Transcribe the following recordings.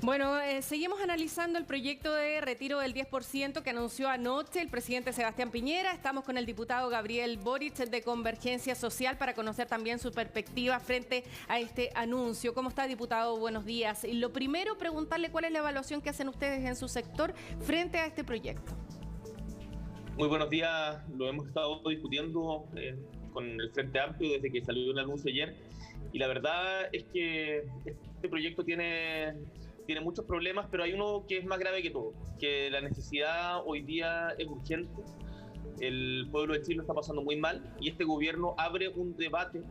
Bueno, seguimos analizando el proyecto de retiro del 10% que anunció anoche el presidente Sebastián Piñera. Estamos con el diputado Gabriel Boric de Convergencia Social para conocer también su perspectiva frente a este anuncio. ¿Cómo está, diputado? Buenos días. Y lo primero, preguntarle cuál es la evaluación que hacen ustedes en su sector frente a este proyecto. Muy buenos días. Lo hemos estado discutiendo con el Frente Amplio desde que salió el anuncio ayer. Y la verdad es que este proyecto tiene muchos problemas, pero hay uno que es más grave que todo, que la necesidad hoy día es urgente. El pueblo de Chile lo está pasando muy mal y este gobierno abre un debate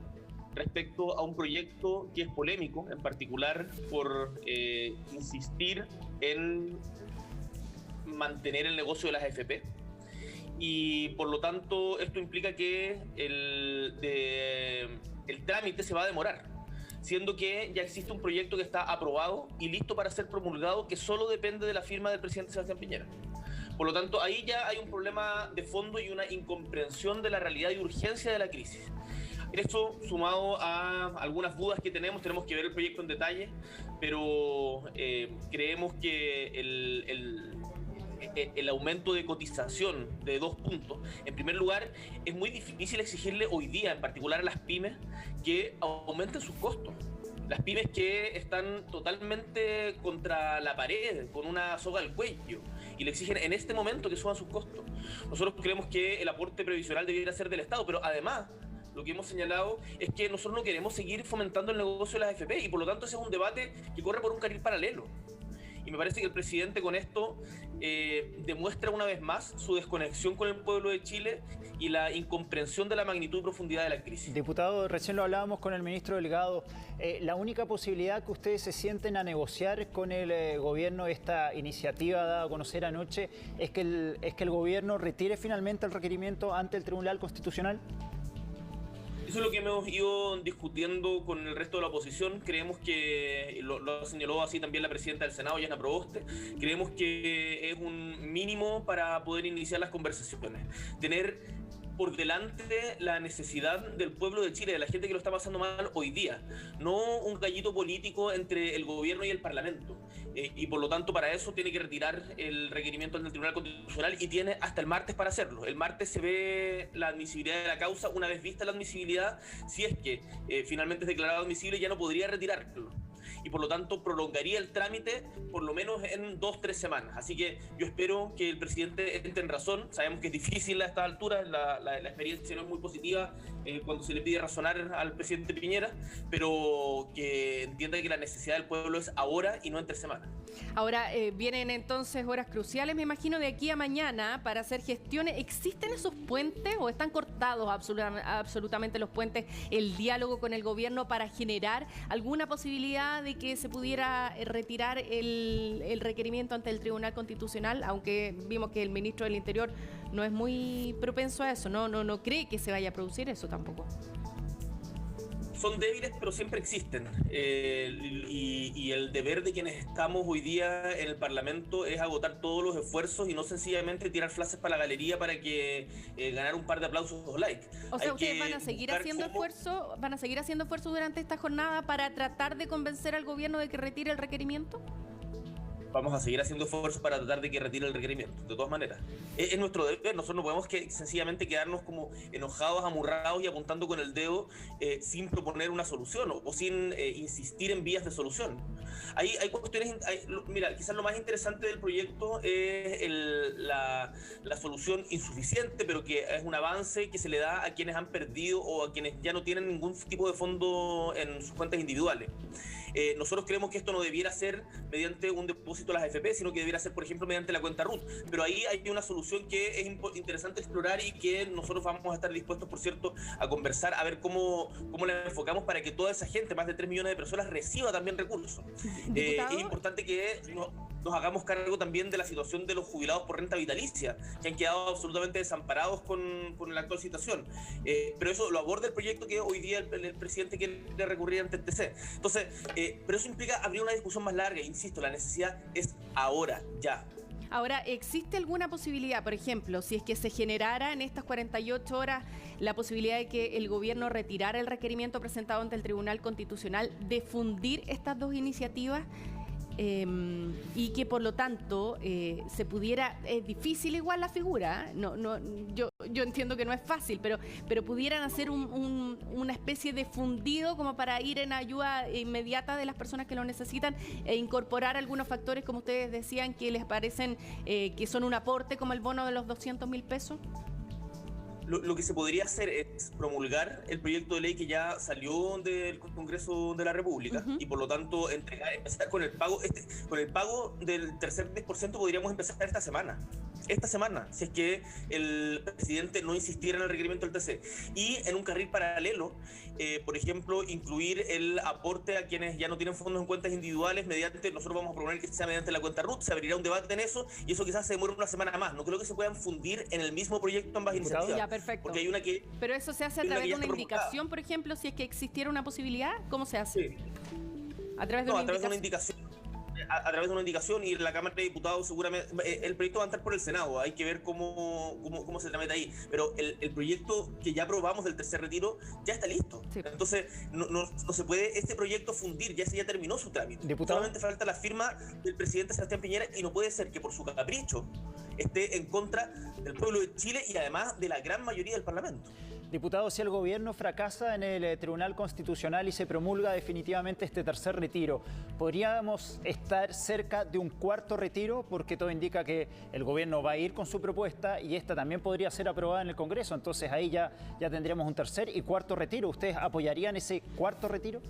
respecto a un proyecto que es polémico, en particular por insistir en mantener el negocio de las AFP. Y por lo tanto esto implica que el trámite se va a demorar, siendo que ya existe un proyecto que está aprobado y listo para ser promulgado, que solo depende de la firma del presidente Sebastián Piñera. Por lo tanto, ahí ya hay un problema de fondo y una incomprensión de la realidad y urgencia de la crisis. Esto, sumado a algunas dudas que tenemos que ver el proyecto en detalle, pero creemos que el aumento de cotización de 2 puntos. En primer lugar, es muy difícil exigirle hoy día, en particular a las pymes, que aumenten sus costos. Las pymes que están totalmente contra la pared, con una soga al cuello, y le exigen en este momento que suban sus costos. Nosotros creemos que el aporte previsional debiera ser del Estado, pero además, lo que hemos señalado es que nosotros no queremos seguir fomentando el negocio de las AFP, y por lo tanto ese es un debate que corre por un carril paralelo. Y me parece que el presidente con esto demuestra una vez más su desconexión con el pueblo de Chile y la incomprensión de la magnitud y profundidad de la crisis. Diputado, recién lo hablábamos con el ministro Delgado. La única posibilidad que ustedes se sienten a negociar con el gobierno esta iniciativa dada a conocer anoche es que el gobierno retire finalmente el requerimiento ante el Tribunal Constitucional. Eso es lo que hemos ido discutiendo con el resto de la oposición. Creemos que, lo señaló así también la presidenta del Senado, Yana Proboste, creemos que es un mínimo para poder iniciar las conversaciones. Tener por delante la necesidad del pueblo de Chile, de la gente que lo está pasando mal hoy día, no un gallito político entre el gobierno y el Parlamento. Y por lo tanto, para eso tiene que retirar el requerimiento ante el Tribunal Constitucional y tiene hasta el martes para hacerlo. El martes se ve la admisibilidad de la causa. Una vez vista la admisibilidad, si es que finalmente es declarado admisible, ya no podría retirarlo. Y por lo tanto prolongaría el trámite por lo menos en 2-3 semanas. Así que yo espero que el presidente entre en razón. Sabemos que es difícil a estas alturas, la experiencia no es muy positiva cuando se le pide razonar al presidente Piñera, pero que entienda que la necesidad del pueblo es ahora y no en 3 semanas. Ahora vienen entonces horas cruciales, me imagino, de aquí a mañana para hacer gestiones. ¿Existen esos puentes o están cortados absolutamente los puentes, el diálogo con el gobierno para generar alguna posibilidad de que se pudiera retirar el requerimiento ante el Tribunal Constitucional? Aunque vimos que el ministro del Interior no es muy propenso a eso, no cree que se vaya a producir eso tampoco. Son débiles, pero siempre existen. Y el deber de quienes estamos hoy día en el Parlamento es agotar todos los esfuerzos y no sencillamente tirar frases para la galería para que ganar un par de aplausos o likes. O sea, ustedes van a seguir haciendo esfuerzo durante esta jornada para tratar de convencer al gobierno de que retire el requerimiento. Vamos a seguir haciendo esfuerzos para tratar de que retire el requerimiento, de todas maneras. Es nuestro deber. Nosotros no podemos sencillamente quedarnos como enojados, amurrados y apuntando con el dedo sin proponer una solución o sin insistir en vías de solución. Hay cuestiones. Mira, quizás lo más interesante del proyecto es la solución insuficiente, pero que es un avance que se le da a quienes han perdido o a quienes ya no tienen ningún tipo de fondo en sus cuentas individuales. Nosotros creemos que esto no debiera ser mediante un depósito a las AFP, sino que debiera ser, por ejemplo, mediante la cuenta RUT. Pero ahí hay una solución que es interesante explorar y que nosotros vamos a estar dispuestos, por cierto, a conversar, a ver cómo la enfocamos para que toda esa gente, más de 3 millones de personas, reciba también recursos. Es importante que nos hagamos cargo también de la situación de los jubilados por renta vitalicia, que han quedado absolutamente desamparados con la actual situación. Pero eso lo aborda el proyecto que hoy día el presidente quiere recurrir ante el TC. Entonces, pero eso implica abrir una discusión más larga. Insisto, la necesidad es ahora, ya. Ahora, ¿existe alguna posibilidad, por ejemplo, si es que se generara en estas 48 horas la posibilidad de que el gobierno retirara el requerimiento presentado ante el Tribunal Constitucional, de fundir estas dos iniciativas y que por lo tanto se pudiera, es difícil igual la figura, yo entiendo que no es fácil, pero pudieran hacer una especie de fundido como para ir en ayuda inmediata de las personas que lo necesitan e incorporar algunos factores, como ustedes decían, que les parecen que son un aporte, como el bono de los 200.000 pesos. Lo que se podría hacer es promulgar el proyecto de ley que ya salió del Congreso de la República y por lo tanto empezar con el pago. Con el pago del tercer 10% podríamos empezar esta semana, si es que el presidente no insistiera en el requerimiento del TC. Y en un carril paralelo, por ejemplo, incluir el aporte a quienes ya no tienen fondos en cuentas individuales nosotros vamos a proponer que sea mediante la cuenta RUT, se abrirá un debate en eso y eso quizás se demore una semana más. No creo que se puedan fundir en el mismo proyecto ambas iniciativas. Ya, perfecto. Porque hay una que... Pero eso se hace a través de una indicación, por ejemplo, si es que existiera una posibilidad, ¿cómo se hace? Sí. A través de una indicación. A través de una indicación y la Cámara de Diputados seguramente el proyecto va a entrar por el Senado, hay que ver cómo se tramita ahí, pero el proyecto que ya aprobamos del tercer retiro ya está listo. Sí. Entonces no se puede este proyecto fundir, ya terminó su trámite. Diputado. Solamente falta la firma del presidente Sebastián Piñera y no puede ser que por su capricho esté en contra del pueblo de Chile y además de la gran mayoría del Parlamento. Diputado, si el gobierno fracasa en el Tribunal Constitucional y se promulga definitivamente este tercer retiro, ¿podríamos estar cerca de un cuarto retiro? Porque todo indica que el gobierno va a ir con su propuesta y esta también podría ser aprobada en el Congreso. Entonces ahí ya tendríamos un tercer y cuarto retiro. ¿Ustedes apoyarían ese cuarto retiro?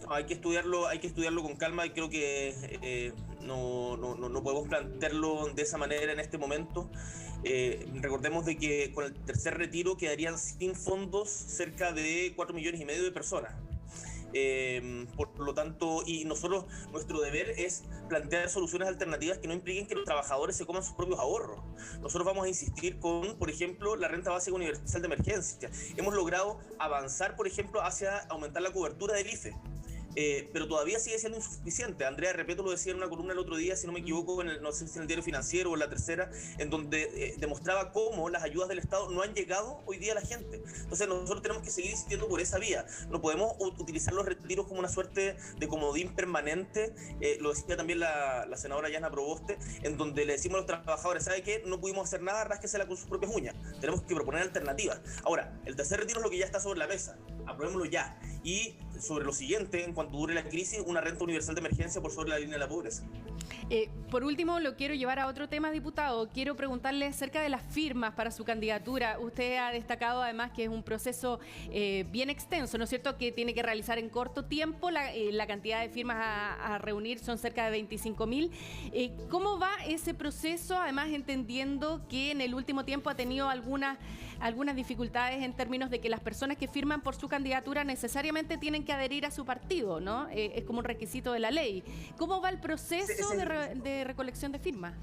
Hay que estudiarlo con calma y creo que no podemos plantearlo de esa manera en este momento. Recordemos de que con el tercer retiro quedarían sin fondos cerca de 4,5 millones de personas. Por lo tanto, y nuestro deber es plantear soluciones alternativas que no impliquen que los trabajadores se coman sus propios ahorros. Nosotros vamos a insistir con, por ejemplo, la renta básica universal de emergencia. Hemos logrado avanzar, por ejemplo, hacia aumentar la cobertura del IFE. Pero todavía sigue siendo insuficiente. Andrea Repeto lo decía en una columna el otro día, si no me equivoco, no sé si en el Diario Financiero o en La Tercera, en donde demostraba cómo las ayudas del Estado no han llegado hoy día a la gente. Entonces nosotros tenemos que seguir insistiendo por esa vía. No podemos utilizar los retiros como una suerte de comodín permanente, lo decía también la senadora Yana Proboste, en donde le decimos a los trabajadores, ¿sabe qué? No pudimos hacer nada, rásquesela con sus propias uñas. Tenemos que proponer alternativas. Ahora, el tercer retiro es lo que ya está sobre la mesa. Aprobémoslo ya. Y sobre lo siguiente, en cuanto dure la crisis, una renta universal de emergencia por sobre la línea de la pobreza. Por último, lo quiero llevar a otro tema, diputado. Quiero preguntarle acerca de las firmas para su candidatura. Usted ha destacado además que es un proceso bien extenso, ¿no es cierto?, que tiene que realizar en corto tiempo. La cantidad de firmas a reunir son cerca de 25.000. ¿Cómo va ese proceso? Además, entendiendo que en el último tiempo ha tenido algunas dificultades en términos de que las personas que firman por su candidatura necesariamente tienen que adherir a su partido, ¿no? Es como un requisito de la ley. ¿Cómo va el proceso de recolección de firmas?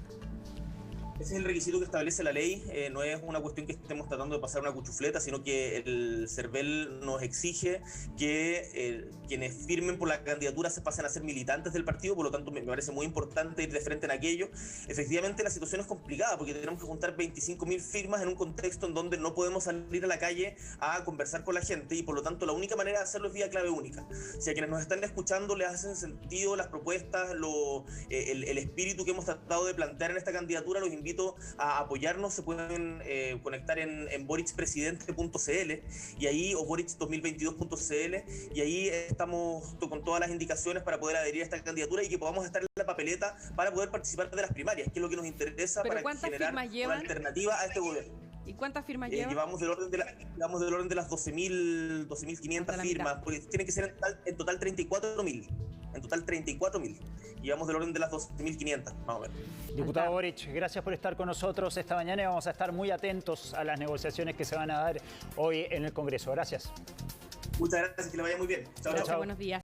Ese es el requisito que establece la ley, no es una cuestión que estemos tratando de pasar una cuchufleta, sino que el CERVEL nos exige que quienes firmen por la candidatura se pasen a ser militantes del partido, por lo tanto me parece muy importante ir de frente en aquello. Efectivamente la situación es complicada porque tenemos que juntar 25.000 firmas en un contexto en donde no podemos salir a la calle a conversar con la gente y por lo tanto la única manera de hacerlo es vía clave única. Si a quienes nos están escuchando les hacen sentido las propuestas, el espíritu que hemos tratado de plantear en esta candidatura, los invito a apoyarnos. Se pueden conectar en borixpresidente.cl y ahí, o borix2022.cl, y ahí estamos con todas las indicaciones para poder adherir a esta candidatura y que podamos estar en la papeleta para poder participar de las primarias, que es lo que nos interesa para generar una alternativa a este gobierno. ¿Y cuántas firmas llevan? Llevamos del orden de las 12.500 firmas, porque tienen que ser en total 34.000. En total 34.000. Llevamos del orden de las 12.500, más o menos. Diputado Boric, gracias por estar con nosotros esta mañana y vamos a estar muy atentos a las negociaciones que se van a dar hoy en el Congreso. Gracias. Muchas gracias, que le vaya muy bien. Chao, chao. Buenos días.